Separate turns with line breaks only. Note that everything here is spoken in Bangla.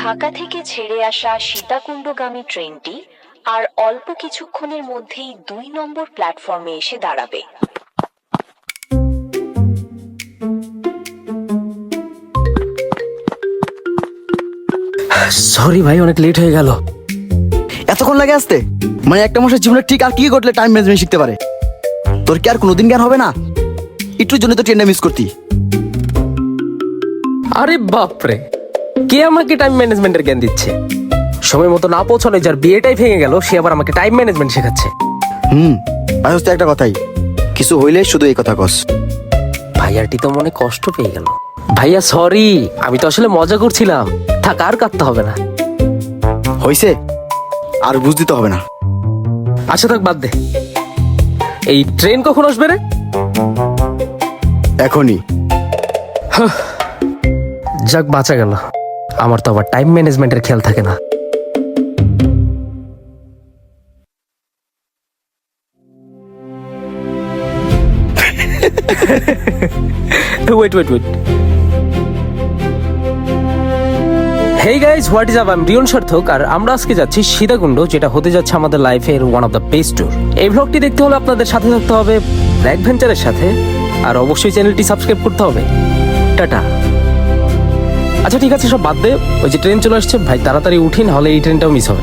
ঢাকা থেকে ছেড়ে আসা সীতাকুণ্ডগামী ট্রেনটি আর অল্প কিছুক্ষণের মধ্যেই ২ নম্বর প্ল্যাটফর্মে এসে দাঁড়াবে।
সরি ভাই, অনেক লেট হয়ে গেল।
এতক্ষণ লাগে আসতে? মানে একটা মানুষের জীবনে ঠিক আর কি ঘটলে টাইম ম্যানেজমেন্ট শিখতে পারে? তোর কি আর কোনোদিন জ্ঞান হবে না? একটুর জন্য তো ট্রেনটা মিস করতি।
আরে বাপরে, কে আমাকে টাইম ম্যানেজমেন্টের জ্ঞান দিচ্ছে? সময় মতো না পৌঁছানো, যার বিয়েটাই ভেঙে গেল, সে আবার আমাকে টাইম ম্যানেজমেন্ট শেখাচ্ছে।
আসলে তো একটা কথাই, কিছু হইলে শুধু এই কথা কস।
ভাইয়াটি তো মনে কষ্ট পেয়ে গেল। ভাইয়া সরি, আমি তো আসলে মজা করছিলাম। থাক, আর কাঁদতে হবে না।
হইছে, আর বুঝ দিতে হবে না।
আচ্ছা থাক, বাদ দে। এই ট্রেন কখন আসবে রে?
এখনই।
যাক, বাঁচা গেল। আমার তো আবার টাইম ম্যানেজমেন্টের খেয়াল থাকে না। Wait wait wait. Hey guys, what is up? I am Riyon Sarthak, আর আমরা আজকে যাচ্ছি সীতাকুণ্ড, যেটা হতে যাচ্ছে আমাদের লাইফের one of the best tour. এই ভ্লগটি দেখতে হলে আপনাদের সাথে থাকতে হবে ব্ল্যাক ভেঞ্চারের সাথে, আর অবশ্যই চ্যানেলটি সাবস্ক্রাইব করতে হবে। টাটা। আচ্ছা ঠিক আছে, সব বাদ দে। ওই যে ট্রেন চলে আসছে ভাই, তাড়াতাড়ি উঠি, নাহলে এই ট্রেনটাও মিস হবে।